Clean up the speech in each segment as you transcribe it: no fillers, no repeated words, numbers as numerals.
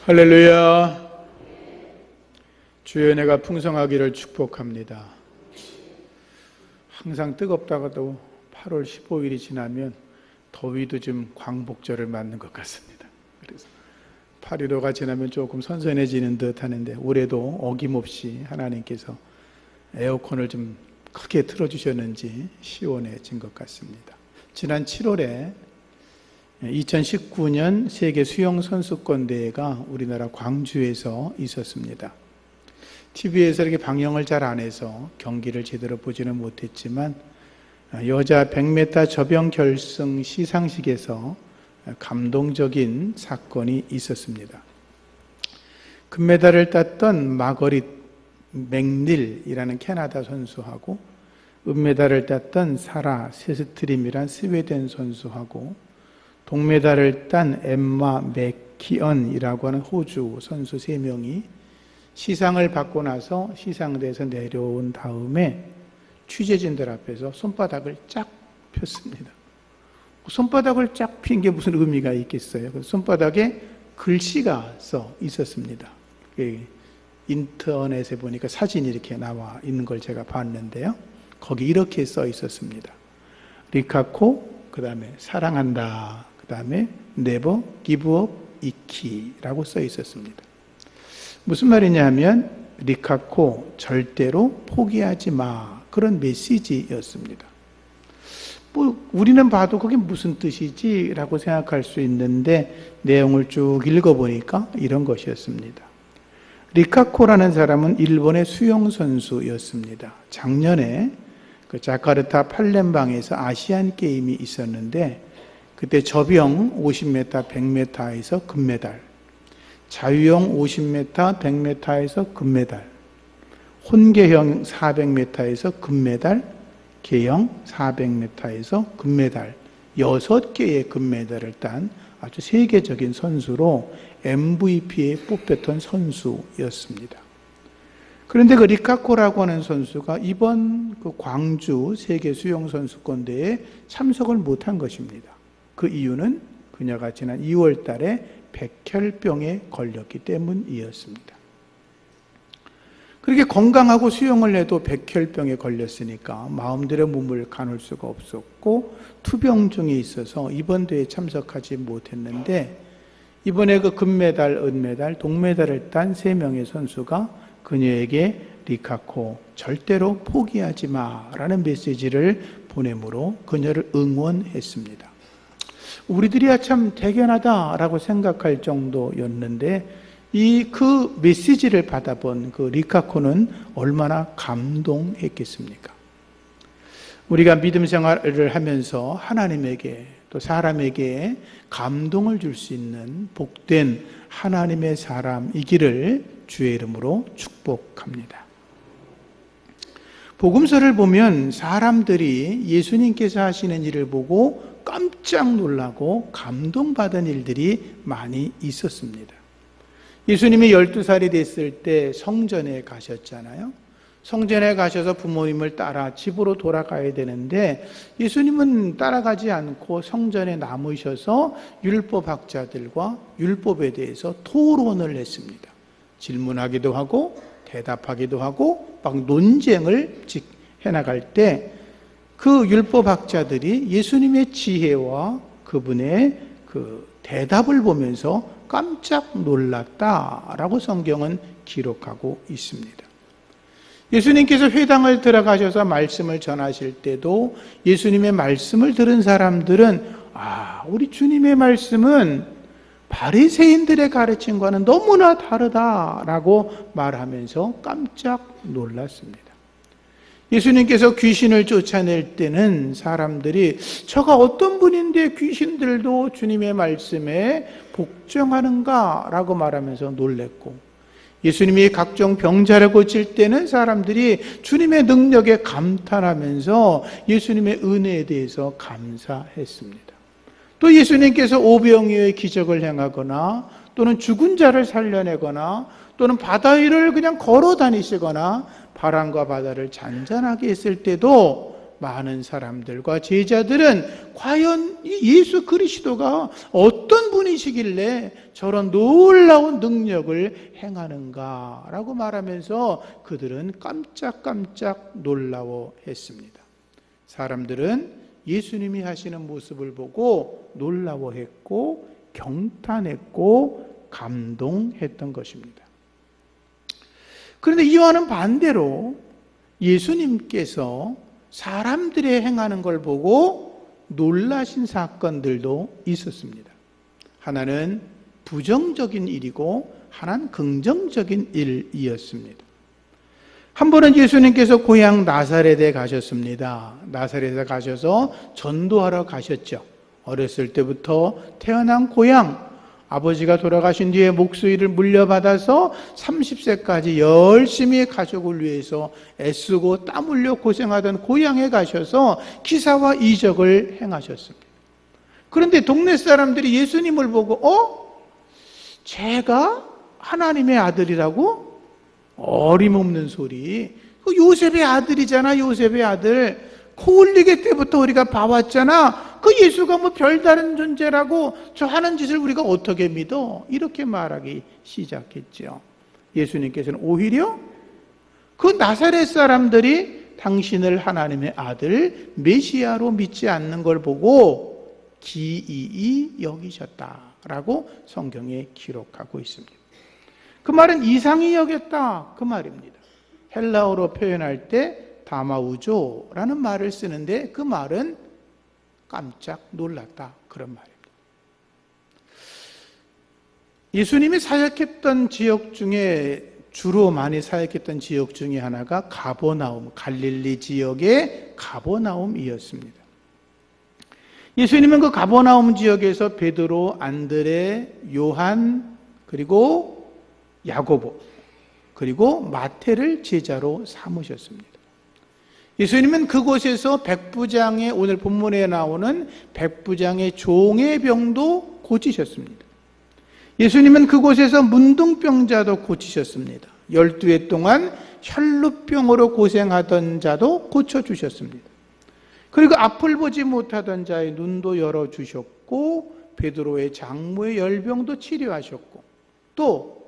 할렐루야. 주의 은혜가 풍성하기를 축복합니다. 항상 뜨겁다가도 8월 15일이 지나면 더위도 좀 광복절을 맞는 것 같습니다. 그래서 8.15가 지나면 조금 선선해지는 듯 하는데 올해도 어김없이 하나님께서 에어컨을 좀 크게 틀어주셨는지 시원해진 것 같습니다. 지난 7월에 2019년 세계 수영 선수권 대회가 우리나라 광주에서 있었습니다. TV에서 이렇게 방영을 잘 안 해서 경기를 제대로 보지는 못했지만 여자 100m 접영 결승 시상식에서 감동적인 사건이 있었습니다. 금메달을 땄던 마거릿 맥닐이라는 캐나다 선수하고 은메달을 땄던 사라 세스트림이란 스웨덴 선수하고 동메달을 딴 엠마 맥키언이라고 하는 호주 선수 3명이 시상을 받고 나서 시상대에서 내려온 다음에 취재진들 앞에서 손바닥을 쫙 폈습니다. 손바닥을 쫙 핀 게 무슨 의미가 있겠어요? 손바닥에 글씨가 써 있었습니다. 인터넷에 보니까 사진이 이렇게 나와 있는 걸 제가 봤는데요. 거기 이렇게 써 있었습니다. 리카코, 그 다음에 사랑한다, 그 다음에 never give up 이키라고 써 있었습니다. 무슨 말이냐 하면 리카코, 절대로 포기하지 마, 그런 메시지였습니다. 우리는 봐도 그게 무슨 뜻이지? 라고 생각할 수 있는데 내용을 쭉 읽어보니까 이런 것이었습니다. 리카코라는 사람은 일본의 수영선수였습니다. 작년에 그 자카르타 팔렘방에서 아시안 게임이 있었는데 그때 접영 50m, 100m에서 금메달, 자유형 50m, 100m에서 금메달, 혼계형 400m에서 금메달, 계형 400m에서 금메달, 6개의 금메달을 딴 아주 세계적인 선수로 MVP에 뽑혔던 선수였습니다. 그런데 그 리카코라고 하는 선수가 이번 그 광주 세계 수영 선수권대회에 참석을 못한 것입니다. 그 이유는 그녀가 지난 2월 달에 백혈병에 걸렸기 때문이었습니다. 그렇게 건강하고 수영을 해도 백혈병에 걸렸으니까 마음대로 몸을 가눌 수가 없었고 투병증이 있어서 이번 대회에 참석하지 못했는데 이번에 그 금메달, 은메달, 동메달을 딴 3명의 선수가 그녀에게 리카코, 절대로 포기하지 마라는 메시지를 보내므로 그녀를 응원했습니다. 우리들이야 참 대견하다라고 생각할 정도였는데 그 메시지를 받아본 그 리카코는 얼마나 감동했겠습니까? 우리가 믿음 생활을 하면서 하나님에게 또 사람에게 감동을 줄 수 있는 복된 하나님의 사람이기를 주의 이름으로 축복합니다. 복음서를 보면 사람들이 예수님께서 하시는 일을 보고 깜짝 놀라고 감동받은 일들이 많이 있었습니다. 예수님이 12살이 됐을 때 성전에 가셨잖아요. 성전에 가셔서 부모님을 따라 집으로 돌아가야 되는데 예수님은 따라가지 않고 성전에 남으셔서 율법학자들과 율법에 대해서 토론을 했습니다. 질문하기도 하고 대답하기도 하고 막 논쟁을 해나갈 때 그 율법학자들이 예수님의 지혜와 그분의 그 대답을 보면서 깜짝 놀랐다라고 성경은 기록하고 있습니다. 예수님께서 회당을 들어가셔서 말씀을 전하실 때도 예수님의 말씀을 들은 사람들은 우리 주님의 말씀은 바리새인들의 가르침과는 너무나 다르다라고 말하면서 깜짝 놀랐습니다. 예수님께서 귀신을 쫓아낼 때는 사람들이 저가 어떤 분인데 귀신들도 주님의 말씀에 복종하는가라고 말하면서 놀랬고 예수님이 각종 병자를 고칠 때는 사람들이 주님의 능력에 감탄하면서 예수님의 은혜에 대해서 감사했습니다. 또 예수님께서 오병이어의 기적을 행하거나 또는 죽은 자를 살려내거나 또는 바다 위를 그냥 걸어 다니시거나 바람과 바다를 잔잔하게 했을 때도 많은 사람들과 제자들은 과연 예수 그리스도가 어떤 분이시길래 저런 놀라운 능력을 행하는가라고 말하면서 그들은 깜짝깜짝 놀라워했습니다. 사람들은 예수님이 하시는 모습을 보고 놀라워했고 경탄했고 감동했던 것입니다. 그런데 이와는 반대로 예수님께서 사람들의 행하는 걸 보고 놀라신 사건들도 있었습니다. 하나는 부정적인 일이고 하나는 긍정적인 일이었습니다. 한 번은 예수님께서 고향 나사렛에 가셨습니다. 나사렛에 가셔서 전도하러 가셨죠. 어렸을 때부터 태어난 고향, 아버지가 돌아가신 뒤에 목수일을 물려받아서 30세까지 열심히 가족을 위해서 애쓰고 땀 흘려 고생하던 고향에 가셔서 기사와 이적을 행하셨습니다. 그런데 동네 사람들이 예수님을 보고 제가 하나님의 아들이라고? 어림없는 소리. 그 요셉의 아들이잖아. 요셉의 아들. 코 흘리기 때부터 우리가 봐왔잖아. 그 예수가 뭐 별다른 존재라고 저 하는 짓을 우리가 어떻게 믿어? 이렇게 말하기 시작했죠. 예수님께서는 오히려 그 나사렛 사람들이 당신을 하나님의 아들 메시아로 믿지 않는 걸 보고 기이히 여기셨다라고 성경에 기록하고 있습니다. 그 말은 이상히 여겼다 그 말입니다. 헬라어로 표현할 때 다마우조라는 말을 쓰는데 그 말은 깜짝 놀랐다 그런 말입니다. 예수님이 사역했던 지역 중에 주로 많이 사역했던 지역 중에 하나가 가버나움, 갈릴리 지역의 가버나움이었습니다. 예수님은 그 가버나움 지역에서 베드로, 안드레, 요한, 그리고 야고보, 그리고 마태를 제자로 삼으셨습니다. 예수님은 그곳에서 백부장의, 오늘 본문에 나오는 백부장의 종의 병도 고치셨습니다. 예수님은 그곳에서 문둥병자도 고치셨습니다. 12해 동안 혈루병으로 고생하던 자도 고쳐주셨습니다. 그리고 앞을 보지 못하던 자의 눈도 열어주셨고 베드로의 장모의 열병도 치료하셨고 또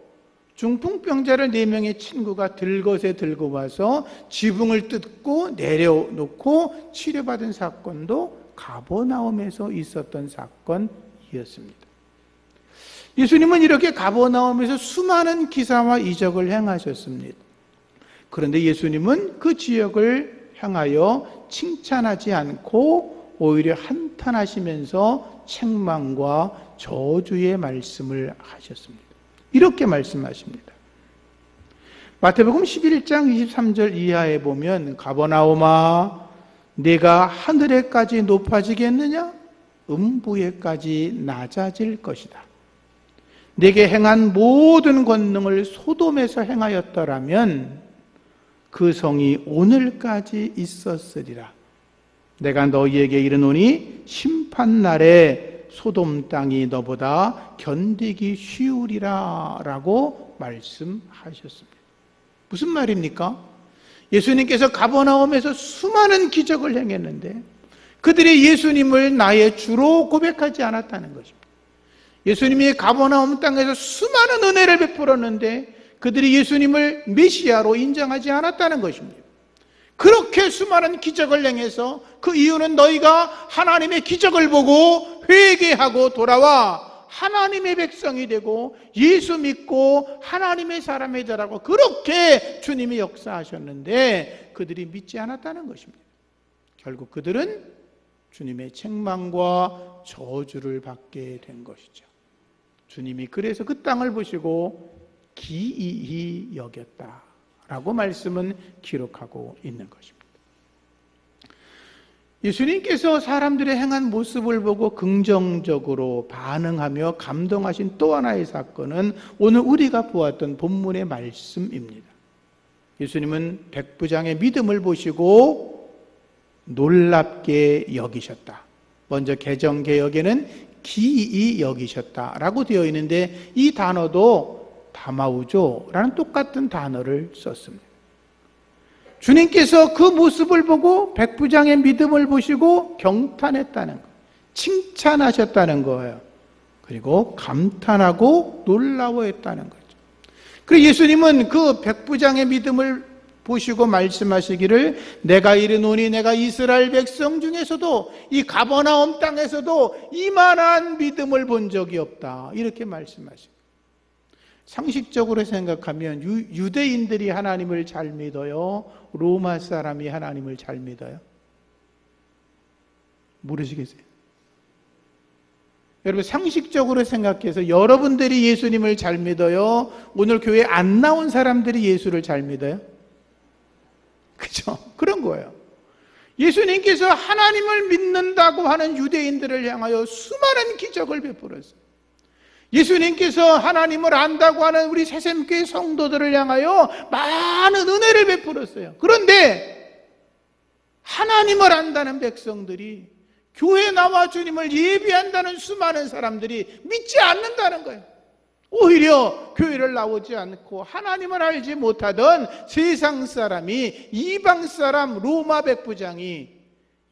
중풍병자를 4명의 친구가 들것에 들고 와서 지붕을 뜯고 내려놓고 치료받은 사건도 가버나움에서 있었던 사건이었습니다. 예수님은 이렇게 가버나움에서 수많은 기사와 이적을 행하셨습니다. 그런데 예수님은 그 지역을 향하여 칭찬하지 않고 오히려 한탄하시면서 책망과 저주의 말씀을 하셨습니다. 이렇게 말씀하십니다. 마태복음 11장 23절 이하에 보면 가버나움아 내가 하늘에까지 높아지겠느냐? 음부에까지 낮아질 것이다. 내게 행한 모든 권능을 소돔에서 행하였더라면 그 성이 오늘까지 있었으리라. 내가 너희에게 이르노니 심판날에 소돔 땅이 너보다 견디기 쉬우리라 라고 말씀하셨습니다. 무슨 말입니까? 예수님께서 가버나움에서 수많은 기적을 행했는데 그들이 예수님을 나의 주로 고백하지 않았다는 것입니다. 예수님이 가버나움 땅에서 수많은 은혜를 베풀었는데 그들이 예수님을 메시아로 인정하지 않았다는 것입니다. 그렇게 수많은 기적을 행해서 그 이유는 너희가 하나님의 기적을 보고 회개하고 돌아와 하나님의 백성이 되고 예수 믿고 하나님의 사람이 되라고 그렇게 주님이 역사하셨는데 그들이 믿지 않았다는 것입니다. 결국 그들은 주님의 책망과 저주를 받게 된 것이죠. 주님이 그래서 그 땅을 보시고 기이히 여겼다라고 말씀은 기록하고 있는 것입니다. 예수님께서 사람들의 행한 모습을 보고 긍정적으로 반응하며 감동하신 또 하나의 사건은 오늘 우리가 보았던 본문의 말씀입니다. 예수님은 백부장의 믿음을 보시고 놀랍게 여기셨다. 먼저 개정개역에는 기이히 여기셨다라고 되어 있는데 이 단어도 다마우조라는 똑같은 단어를 썼습니다. 주님께서 그 모습을 보고 백부장의 믿음을 보시고 경탄했다는 거, 칭찬하셨다는 거예요. 그리고 감탄하고 놀라워했다는 거죠. 그리고 예수님은 그 백부장의 믿음을 보시고 말씀하시기를 내가 이르노니 내가 이스라엘 백성 중에서도 이 가버나움 땅에서도 이만한 믿음을 본 적이 없다, 이렇게 말씀하십니다. 상식적으로 생각하면 유대인들이 하나님을 잘 믿어요? 로마 사람이 하나님을 잘 믿어요? 모르시겠어요? 여러분, 상식적으로 생각해서 여러분들이 예수님을 잘 믿어요? 오늘 교회 안 나온 사람들이 예수를 잘 믿어요? 그죠? 그런 거예요. 예수님께서 하나님을 믿는다고 하는 유대인들을 향하여 수많은 기적을 베풀었어요. 예수님께서 하나님을 안다고 하는 우리 새샘교회 성도들을 향하여 많은 은혜를 베풀었어요. 그런데 하나님을 안다는 백성들이, 교회에 나와 주님을 예비한다는 수많은 사람들이 믿지 않는다는 거예요. 오히려 교회를 나오지 않고 하나님을 알지 못하던 세상 사람이, 이방 사람 로마 백부장이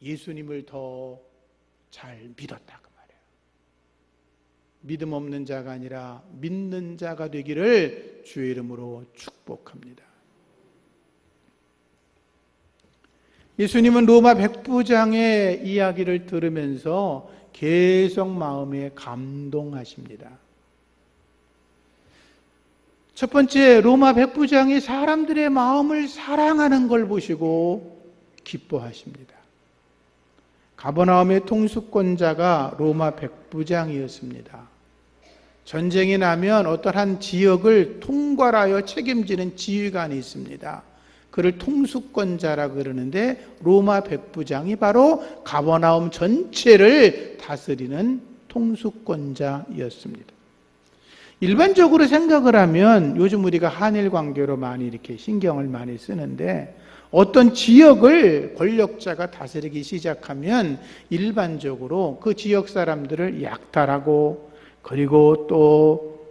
예수님을 더 잘 믿었다, 그 말이에요. 믿음 없는 자가 아니라 믿는 자가 되기를 주의 이름으로 축복합니다. 예수님은 로마 백부장의 이야기를 들으면서 계속 마음에 감동하십니다. 첫 번째, 로마 백부장이 사람들의 마음을 사랑하는 걸 보시고 기뻐하십니다. 가버나움의 통수권자가 로마 백부장이었습니다. 전쟁이 나면 어떠한 지역을 통괄하여 책임지는 지휘관이 있습니다. 그를 통수권자라 그러는데 로마 백부장이 바로 가버나움 전체를 다스리는 통수권자였습니다. 일반적으로 생각을 하면 요즘 우리가 한일 관계로 많이 이렇게 신경을 많이 쓰는데, 어떤 지역을 권력자가 다스리기 시작하면 일반적으로 그 지역 사람들을 약탈하고, 그리고 또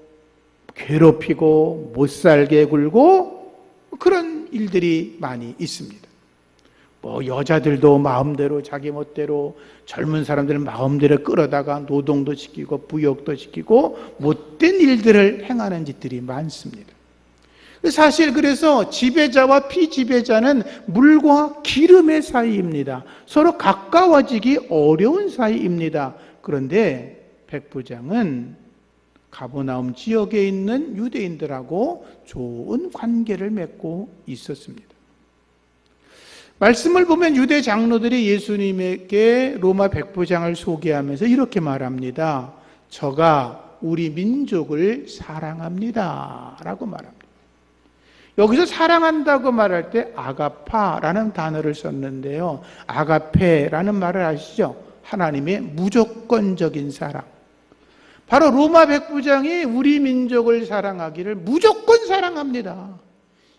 괴롭히고 못살게 굴고, 그런 일들이 많이 있습니다. 여자들도 마음대로 자기 멋대로, 젊은 사람들은 마음대로 끌어다가 노동도 시키고 부역도 시키고 못된 일들을 행하는 짓들이 많습니다. 사실 그래서 지배자와 피지배자는 물과 기름의 사이입니다. 서로 가까워지기 어려운 사이입니다. 그런데 백부장은 가버나움 지역에 있는 유대인들하고 좋은 관계를 맺고 있었습니다. 말씀을 보면 유대 장로들이 예수님에게 로마 백부장을 소개하면서 이렇게 말합니다. 저가 우리 민족을 사랑합니다 라고 말합니다. 여기서 사랑한다고 말할 때 아가파라는 단어를 썼는데요, 아가페라는 말을 아시죠? 하나님의 무조건적인 사랑. 바로 로마 백부장이 우리 민족을 사랑하기를 무조건 사랑합니다.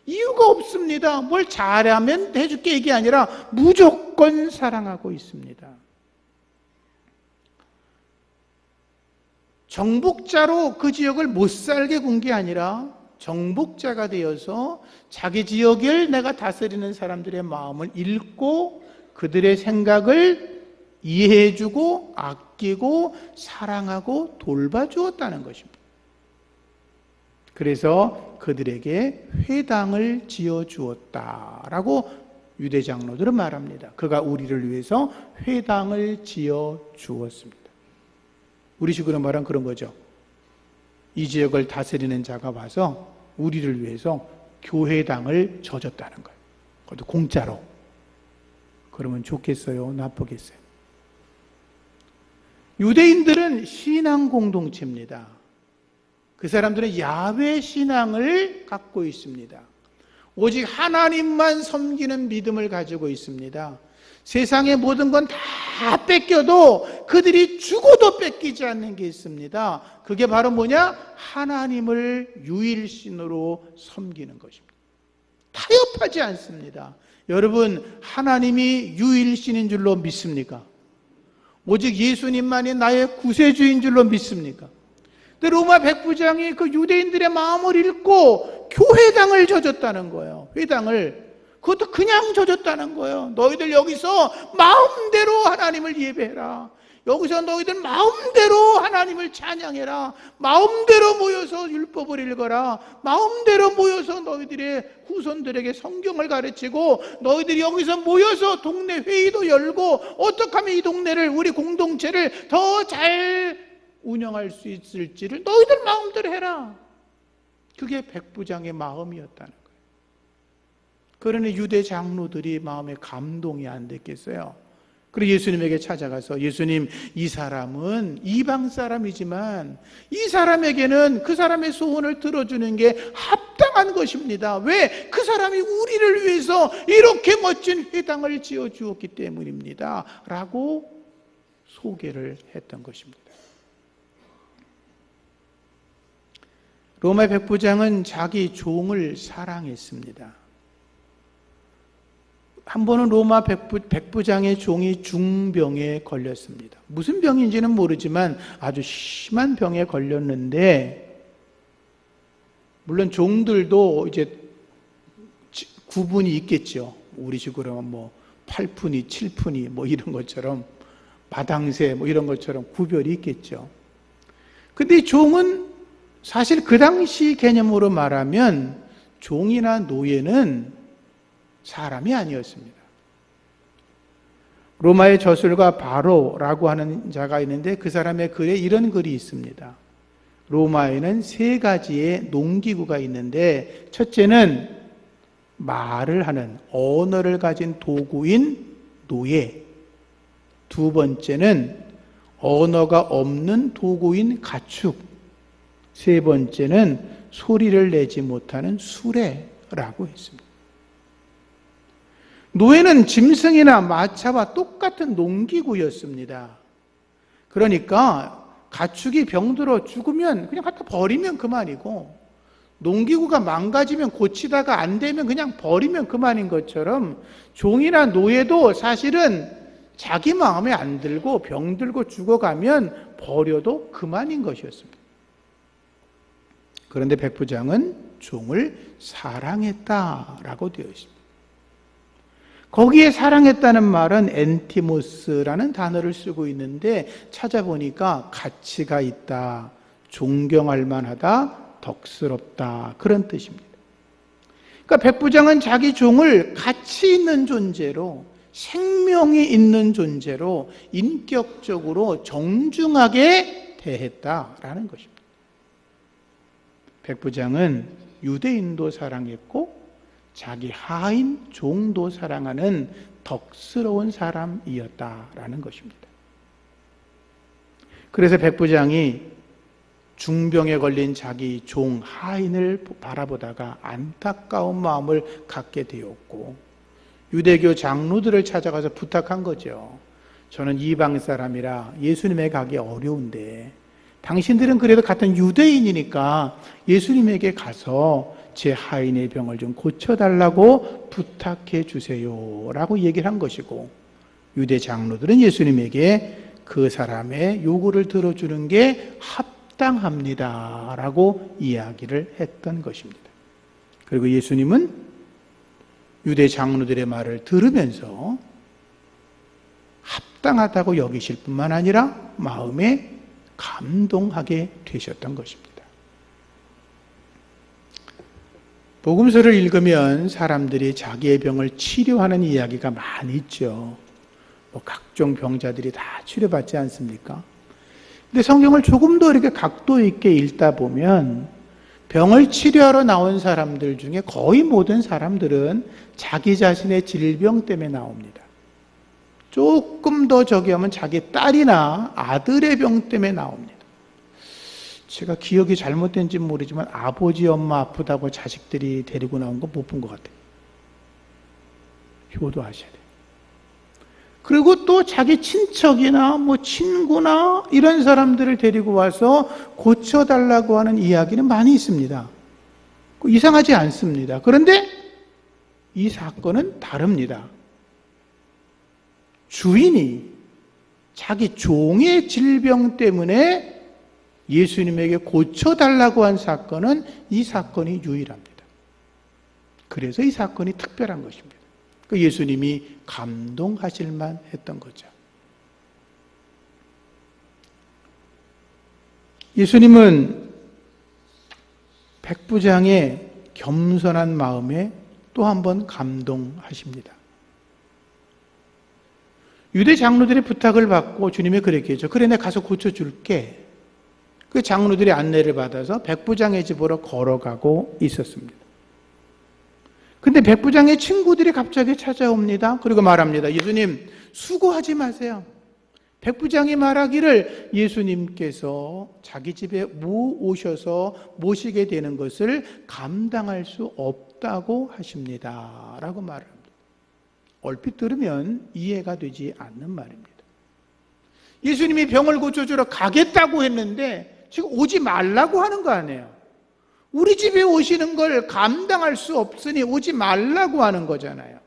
이유가 없습니다. 뭘 잘하면 해줄게 이게 아니라 무조건 사랑하고 있습니다. 정복자로 그 지역을 못 살게 군 게 아니라 정복자가 되어서 자기 지역을 내가 다스리는 사람들의 마음을 읽고 그들의 생각을 이해해주고 아끼고 사랑하고 돌봐주었다는 것입니다. 그래서 그들에게 회당을 지어주었다라고 유대 장로들은 말합니다. 그가 우리를 위해서 회당을 지어주었습니다. 우리식으로 말하면 그런 거죠. 이 지역을 다스리는 자가 와서 우리를 위해서 교회당을 져줬다는 거예요. 그것도 공짜로. 그러면 좋겠어요? 나쁘겠어요? 유대인들은 신앙 공동체입니다. 그 사람들은 야훼 신앙을 갖고 있습니다. 오직 하나님만 섬기는 믿음을 가지고 있습니다. 세상의 모든 건 다 뺏겨도 그들이 죽어도 뺏기지 않는 게 있습니다. 그게 바로 뭐냐? 하나님을 유일신으로 섬기는 것입니다. 타협하지 않습니다. 여러분, 하나님이 유일신인 줄로 믿습니까? 오직 예수님만이 나의 구세주인 줄로 믿습니까? 근데 로마 백부장이 그 유대인들의 마음을 읽고 교회당을 져줬다는 거예요. 회당을. 그것도 그냥 져줬다는 거예요. 너희들 여기서 마음대로 하나님을 예배해라. 여기서 너희들 마음대로 하나님을 찬양해라. 마음대로 모여서 율법을 읽어라. 마음대로 모여서 너희들의 후손들에게 성경을 가르치고, 너희들이 여기서 모여서 동네 회의도 열고, 어떻게 하면 이 동네를, 우리 공동체를 더 잘 운영할 수 있을지를 너희들 마음대로 해라. 그게 백부장의 마음이었다는 거예요. 그러니 유대 장로들이 마음에 감동이 안 됐겠어요. 그리고 예수님에게 찾아가서, 예수님, 이 사람은 이방 사람이지만 이 사람에게는 그 사람의 소원을 들어주는 게 합당한 것입니다. 왜? 그 사람이 우리를 위해서 이렇게 멋진 회당을 지어주었기 때문입니다. 라고 소개를 했던 것입니다. 로마 백부장은 자기 종을 사랑했습니다. 한 번은 로마 백부장의 종이 중병에 걸렸습니다. 무슨 병인지는 모르지만 아주 심한 병에 걸렸는데, 물론 종들도 이제 구분이 있겠죠. 우리 식으로 뭐 8푼이, 7푼이 뭐 이런 것처럼, 마당새 뭐 이런 것처럼 구별이 있겠죠. 근데 이 종은 사실 그 당시 개념으로 말하면 종이나 노예는 사람이 아니었습니다. 로마의 저술가 바로라고 하는 자가 있는데, 그 사람의 글에 이런 글이 있습니다. 로마에는 3가지의 농기구가 있는데, 첫째는 말을 하는 언어를 가진 도구인 노예, 두 번째는 언어가 없는 도구인 가축, 세 번째는 소리를 내지 못하는 수레라고 했습니다. 노예는 짐승이나 마차와 똑같은 농기구였습니다. 그러니까 가축이 병들어 죽으면 그냥 갖다 버리면 그만이고, 농기구가 망가지면 고치다가 안 되면 그냥 버리면 그만인 것처럼, 종이나 노예도 사실은 자기 마음에 안 들고 병들고 죽어가면 버려도 그만인 것이었습니다. 그런데 백부장은 종을 사랑했다라고 되어 있습니다. 거기에 사랑했다는 말은 엔티모스라는 단어를 쓰고 있는데, 찾아보니까 가치가 있다, 존경할 만하다, 덕스럽다, 그런 뜻입니다. 그러니까 백부장은 자기 종을 가치 있는 존재로, 생명이 있는 존재로 인격적으로 정중하게 대했다라는 것입니다. 백부장은 유대인도 사랑했고 자기 하인 종도 사랑하는 덕스러운 사람이었다라는 것입니다. 그래서 백부장이 중병에 걸린 자기 종 하인을 바라보다가 안타까운 마음을 갖게 되었고, 유대교 장로들을 찾아가서 부탁한 거죠. 저는 이방 사람이라 예수님에 가기 어려운데, 당신들은 그래도 같은 유대인이니까 예수님에게 가서 제 하인의 병을 좀 고쳐달라고 부탁해 주세요 라고 얘기를 한 것이고, 유대 장로들은 예수님에게 그 사람의 요구를 들어주는 게 합당합니다 라고 이야기를 했던 것입니다. 그리고 예수님은 유대 장로들의 말을 들으면서 합당하다고 여기실 뿐만 아니라 마음에 감동하게 되셨던 것입니다. 복음서를 읽으면 사람들이 자기의 병을 치료하는 이야기가 많이 있죠. 뭐 각종 병자들이 다 치료받지 않습니까? 근데 성경을 조금 더 이렇게 각도 있게 읽다 보면 병을 치료하러 나온 사람들 중에 거의 모든 사람들은 자기 자신의 질병 때문에 나옵니다. 조금 더 저기 하면 자기 딸이나 아들의 병 때문에 나옵니다. 제가 기억이 잘못된지 모르지만 아버지 엄마 아프다고 자식들이 데리고 나온 거 못 본 것 같아요. 효도하셔야 돼요. 그리고 또 자기 친척이나 뭐 친구나 이런 사람들을 데리고 와서 고쳐달라고 하는 이야기는 많이 있습니다. 이상하지 않습니다. 그런데 이 사건은 다릅니다. 주인이 자기 종의 질병 때문에 예수님에게 고쳐달라고 한 사건은 이 사건이 유일합니다. 그래서 이 사건이 특별한 것입니다. 그 예수님이 감동하실 만 했던 거죠. 예수님은 백부장의 겸손한 마음에 또 한 번 감동하십니다. 유대 장로들의 부탁을 받고 주님이 그렇게 했죠. 그래, 내가 가서 고쳐줄게. 그 장로들의 안내를 받아서 백부장의 집으로 걸어가고 있었습니다. 근데 백부장의 친구들이 갑자기 찾아옵니다. 그리고 말합니다. 예수님, 수고하지 마세요. 백부장이 말하기를 예수님께서 자기 집에 오셔서 모시게 되는 것을 감당할 수 없다고 하십니다. 라고 말합니다. 얼핏 들으면 이해가 되지 않는 말입니다. 예수님이 병을 고쳐주러 가겠다고 했는데 지금 오지 말라고 하는 거 아니에요. 우리 집에 오시는 걸 감당할 수 없으니 오지 말라고 하는 거잖아요.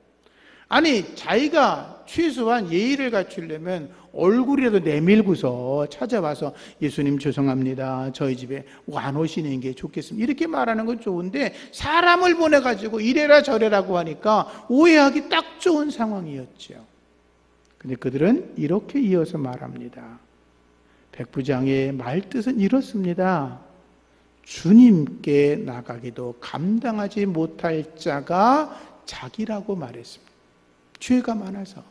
아니, 자기가 최소한 예의를 갖추려면 얼굴이라도 내밀고서 찾아와서 예수님 죄송합니다. 저희 집에 안 오시는 게 좋겠습니다. 이렇게 말하는 건 좋은데 사람을 보내가지고 이래라 저래라고 하니까 오해하기 딱 좋은 상황이었죠. 근데 그들은 이렇게 이어서 말합니다. 백부장의 말뜻은 이렇습니다. 주님께 나가기도 감당하지 못할 자가 자기라고 말했습니다. 죄가 많아서.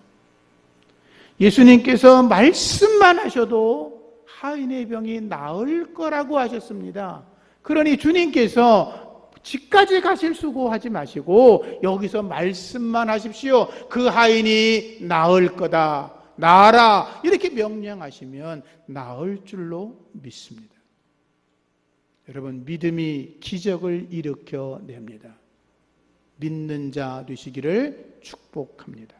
예수님께서 말씀만 하셔도 하인의 병이 나을 거라고 하셨습니다. 그러니 주님께서 집까지 가실 수고하지 마시고 여기서 말씀만 하십시오. 그 하인이 나을 거다. 나아라. 이렇게 명령하시면 나을 줄로 믿습니다. 여러분, 믿음이 기적을 일으켜냅니다. 믿는 자 되시기를 축복합니다.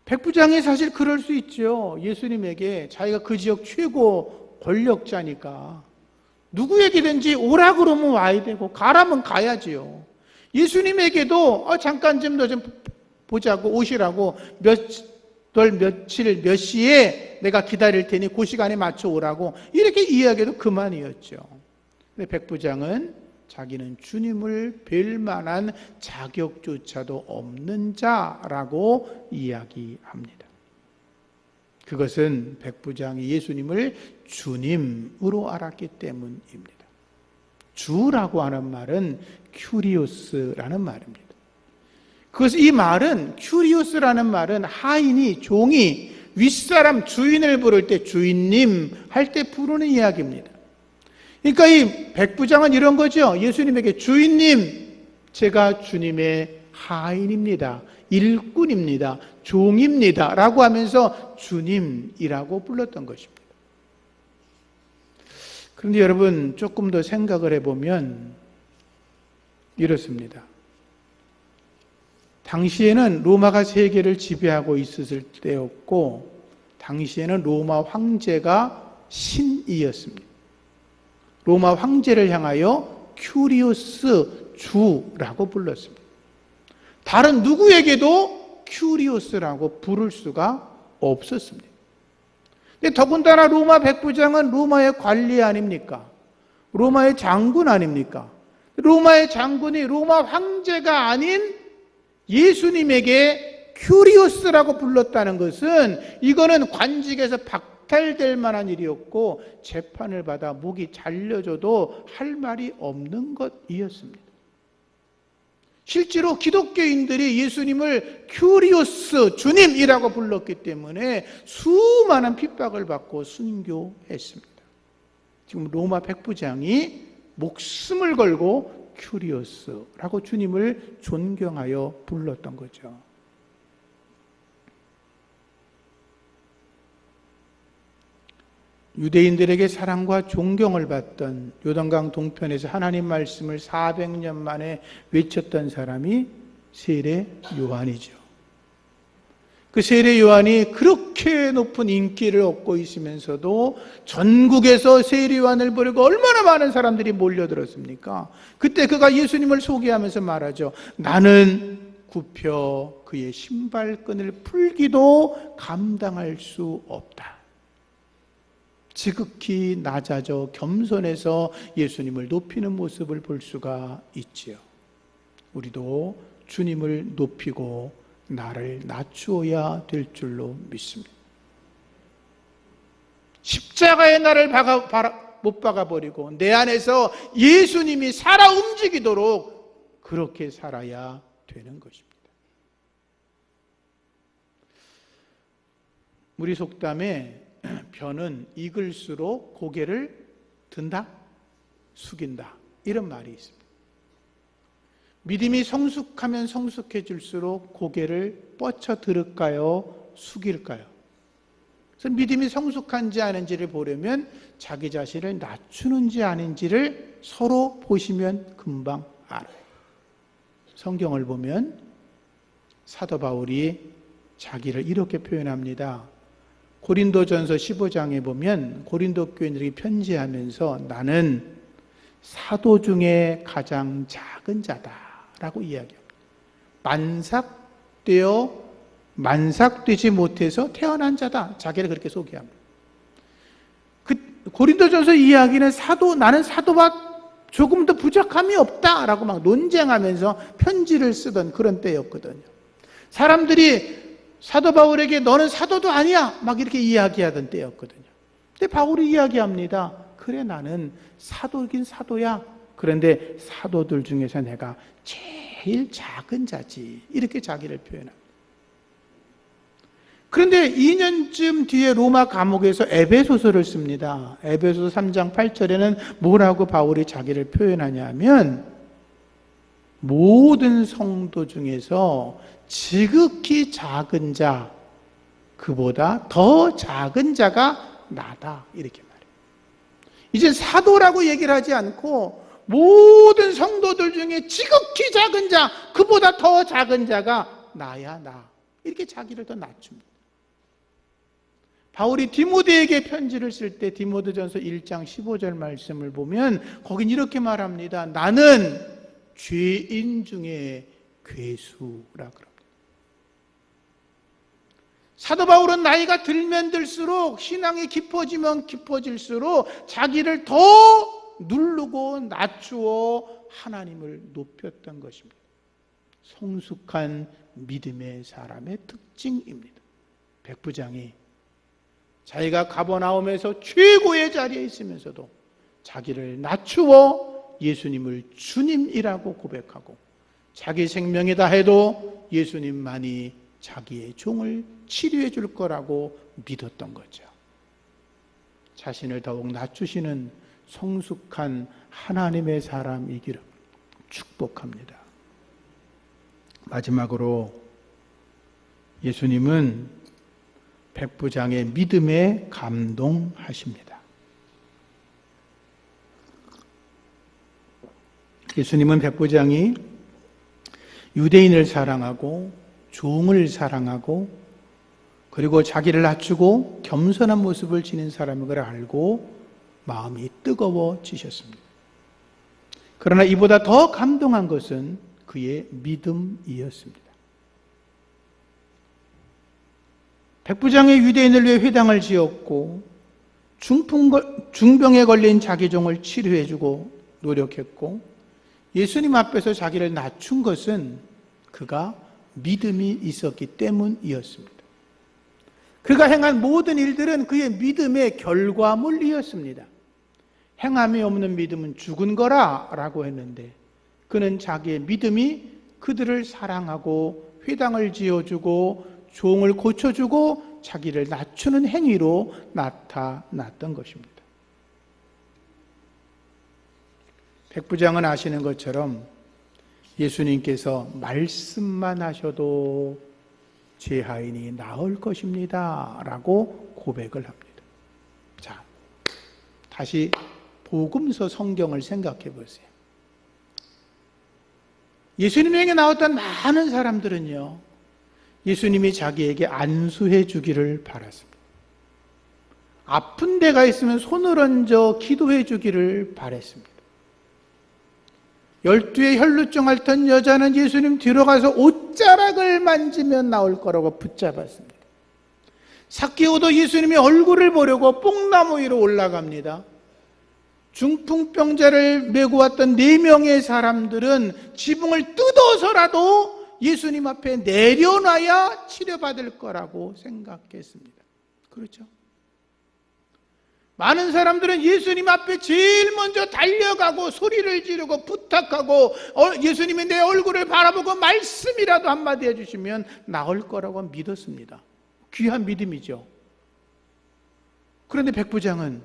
백부장이 사실 그럴 수 있죠. 예수님에게 자기가 그 지역 최고 권력자니까 누구에게든지 오라 그러면 와야 되고 가라면 가야지요. 예수님에게도 잠깐 좀 너 좀 보자고 오시라고 며칠 몇 시에 내가 기다릴 테니 그 시간에 맞춰 오라고 이렇게 이야기해도 그만이었죠. 근데 백부장은 자기는 주님을 뵐 만한 자격조차도 없는 자라고 이야기합니다. 그것은 백부장이 예수님을 주님으로 알았기 때문입니다. 주라고 하는 말은 큐리오스라는 말입니다. 이 말은 큐리오스라는 말은 하인이 종이 윗사람 주인을 부를 때 주인님 할 때 부르는 이야기입니다. 그러니까 이 백부장은 이런 거죠. 예수님에게 주인님, 제가 주님의 하인입니다. 일꾼입니다. 종입니다. 라고 하면서 주님이라고 불렀던 것입니다. 그런데 여러분, 조금 더 생각을 해보면 이렇습니다. 당시에는 로마가 세계를 지배하고 있었을 때였고, 당시에는 로마 황제가 신이었습니다. 로마 황제를 향하여 큐리오스 주라고 불렀습니다. 다른 누구에게도 큐리오스라고 부를 수가 없었습니다. 근데 더군다나 로마 백부장은 로마의 관리 아닙니까? 로마의 장군 아닙니까? 로마의 장군이 로마 황제가 아닌 예수님에게 큐리오스라고 불렀다는 것은 이거는 관직에서 박탈될 만한 일이었고 재판을 받아 목이 잘려져도 할 말이 없는 것이었습니다. 실제로 기독교인들이 예수님을 큐리오스 주님이라고 불렀기 때문에 수많은 핍박을 받고 순교했습니다. 지금 로마 백부장이 목숨을 걸고 큐리오스라고 주님을 존경하여 불렀던 거죠. 유대인들에게 사랑과 존경을 받던 요단강 동편에서 하나님 말씀을 400년 만에 외쳤던 사람이 세례 요한이죠. 그 세례 요한이 그렇게 높은 인기를 얻고 있으면서도 전국에서 세례 요한을 보려고 얼마나 많은 사람들이 몰려들었습니까? 그때 그가 예수님을 소개하면서 말하죠. 나는 굽혀 그의 신발끈을 풀기도 감당할 수 없다. 지극히 낮아져 겸손해서 예수님을 높이는 모습을 볼 수가 있지요. 우리도 주님을 높이고 나를 낮추어야 될 줄로 믿습니다. 십자가에 나를 못 박아버리고 내 안에서 예수님이 살아 움직이도록 그렇게 살아야 되는 것입니다. 우리 속담에 변은 익을수록 고개를 든다, 숙인다, 이런 말이 있습니다. 믿음이 성숙하면 성숙해질수록 고개를 뻗쳐 들을까요? 숙일까요? 그래서 믿음이 성숙한지 아닌지를 보려면 자기 자신을 낮추는지 아닌지를 서로 보시면 금방 알아요. 성경을 보면 사도 바울이 자기를 이렇게 표현합니다. 고린도전서 15장에 보면 고린도 교인들에게 편지하면서 나는 사도 중에 가장 작은 자다라고 이야기합니다. 만삭되지 못해서 태어난 자다. 자기를 그렇게 소개합니다. 고린도전서 이야기는 나는 사도가 조금 더 부족함이 없다라고 막 논쟁하면서 편지를 쓰던 그런 때였거든요. 사람들이 사도 바울에게 너는 사도도 아니야 막 이렇게 이야기하던 때였거든요. 근데 바울이 이야기합니다. 그래 나는 사도긴 사도야. 그런데 사도들 중에서 내가 제일 작은 자지. 이렇게 자기를 표현합니다. 그런데 2년쯤 뒤에 로마 감옥에서 에베소서를 씁니다. 에베소서 3장 8절에는 뭐라고 바울이 자기를 표현하냐면 모든 성도 중에서 지극히 작은 자, 그보다 더 작은 자가 나다. 이렇게 말해요. 이제 사도라고 얘기를 하지 않고 모든 성도들 중에 지극히 작은 자, 그보다 더 작은 자가 나야 나. 이렇게 자기를 더 낮춥니다. 바울이 디모데에게 편지를 쓸 때 디모데전서 1장 15절 말씀을 보면 거긴 이렇게 말합니다. 나는 죄인 중에 괴수라 그럽니다. 사도 바울은 나이가 들면 들수록 신앙이 깊어지면 깊어질수록 자기를 더 누르고 낮추어 하나님을 높였던 것입니다. 성숙한 믿음의 사람의 특징입니다. 백부장이 자기가 가버나움에서 최고의 자리에 있으면서도 자기를 낮추어 예수님을 주님이라고 고백하고 자기 생명이다 해도 예수님만이 자기의 종을 치료해 줄 거라고 믿었던 거죠. 자신을 더욱 낮추시는 성숙한 하나님의 사람이기를 축복합니다. 마지막으로 예수님은 백부장의 믿음에 감동하십니다. 예수님은 백부장이 유대인을 사랑하고 종을 사랑하고 그리고 자기를 낮추고 겸손한 모습을 지닌 사람인 걸 알고 마음이 뜨거워지셨습니다. 그러나 이보다 더 감동한 것은 그의 믿음이었습니다. 백부장의 유대인을 위해 회당을 지었고 중병에 걸린 자기 종을 치료해주고 노력했고 예수님 앞에서 자기를 낮춘 것은 그가 믿음이 있었기 때문이었습니다. 그가 행한 모든 일들은 그의 믿음의 결과물이었습니다. 행함이 없는 믿음은 죽은 거라라고 했는데 그는 자기의 믿음이 그들을 사랑하고 회당을 지어주고 종을 고쳐주고 자기를 낮추는 행위로 나타났던 것입니다. 백부장은 아시는 것처럼 예수님께서 말씀만 하셔도 제 하인이 나을 것입니다 라고 고백을 합니다. 자, 다시 복음서 성경을 생각해 보세요. 예수님에게 나왔던 많은 사람들은요, 예수님이 자기에게 안수해 주기를 바랐습니다. 아픈 데가 있으면 손을 얹어 기도해 주기를 바랬습니다. 12의 혈루증 앓던 여자는 예수님 뒤로 가서 옷자락을 만지면 나올 거라고 붙잡았습니다. 삭개오도 예수님의 얼굴을 보려고 뽕나무 위로 올라갑니다. 중풍병자를 메고 왔던 4명의 사람들은 지붕을 뜯어서라도 예수님 앞에 내려놔야 치료받을 거라고 생각했습니다. 그렇죠? 많은 사람들은 예수님 앞에 제일 먼저 달려가고 소리를 지르고 부탁하고 예수님이 내 얼굴을 바라보고 말씀이라도 한마디 해주시면 나을 거라고 믿었습니다. 귀한 믿음이죠. 그런데 백부장은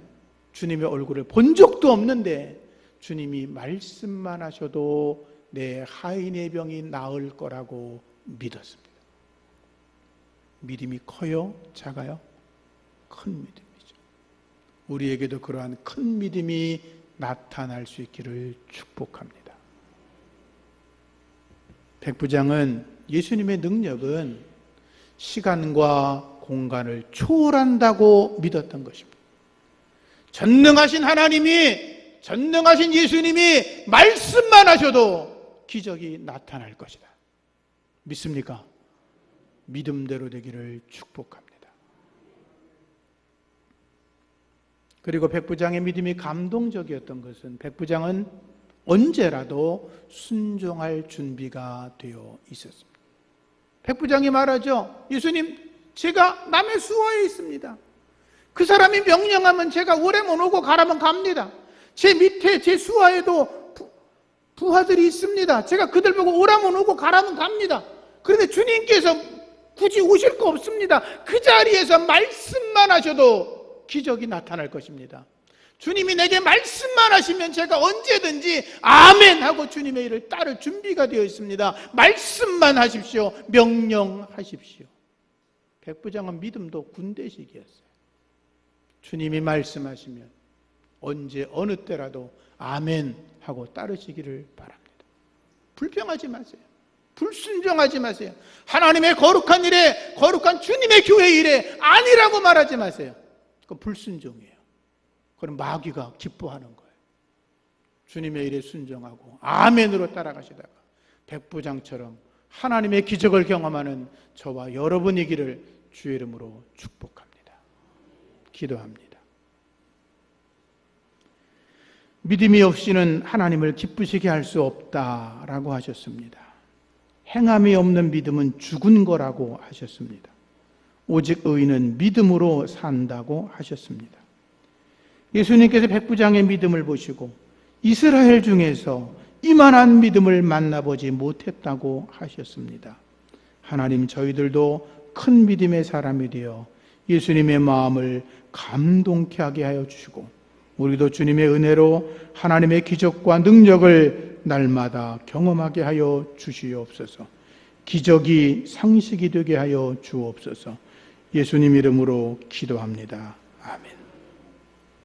주님의 얼굴을 본 적도 없는데 주님이 말씀만 하셔도 내 하인의 병이 나을 거라고 믿었습니다. 믿음이 커요? 작아요? 큰 믿음이죠. 우리에게도 그러한 큰 믿음이 나타날 수 있기를 축복합니다. 백부장은 예수님의 능력은 시간과 공간을 초월한다고 믿었던 것입니다. 전능하신 하나님이, 전능하신 예수님이 말씀만 하셔도 기적이 나타날 것이다. 믿습니까? 믿음대로 되기를 축복합니다. 그리고 백부장의 믿음이 감동적이었던 것은 백부장은 언제라도 순종할 준비가 되어 있었습니다. 백부장이 말하죠. 예수님, 제가 남의 수하에 있습니다. 그 사람이 명령하면 제가 오래만 오고 가라면 갑니다. 제 밑에 제 수하에도 부하들이 있습니다. 제가 그들 보고 오라면 오고 가라면 갑니다. 그런데 주님께서 굳이 오실 거 없습니다. 그 자리에서 말씀만 하셔도 기적이 나타날 것입니다. 주님이 내게 말씀만 하시면 제가 언제든지 아멘 하고 주님의 일을 따를 준비가 되어 있습니다. 말씀만 하십시오. 명령하십시오. 백부장은 믿음도 군대식이었어요. 주님이 말씀하시면 언제 어느 때라도 아멘 하고 따르시기를 바랍니다. 불평하지 마세요. 불순종하지 마세요. 하나님의 거룩한 일에, 거룩한 주님의 교회 일에 아니라고 말하지 마세요. 그건 불순종이에요. 그건 마귀가 기뻐하는 거예요. 주님의 일에 순종하고 아멘으로 따라가시다가 백부장처럼 하나님의 기적을 경험하는 저와 여러분이기를 주의 이름으로 축복합니다. 기도합니다. 믿음이 없이는 하나님을 기쁘시게 할 수 없다라고 하셨습니다. 행함이 없는 믿음은 죽은 거라고 하셨습니다. 오직 의인은 믿음으로 산다고 하셨습니다. 예수님께서 백부장의 믿음을 보시고 이스라엘 중에서 이만한 믿음을 만나보지 못했다고 하셨습니다. 하나님, 저희들도 큰 믿음의 사람이 되어 예수님의 마음을 감동케 하게 하여 주시고 우리도 주님의 은혜로 하나님의 기적과 능력을 날마다 경험하게 하여 주시옵소서. 기적이 상식이 되게 하여 주옵소서. 예수님 이름으로 기도합니다. 아멘.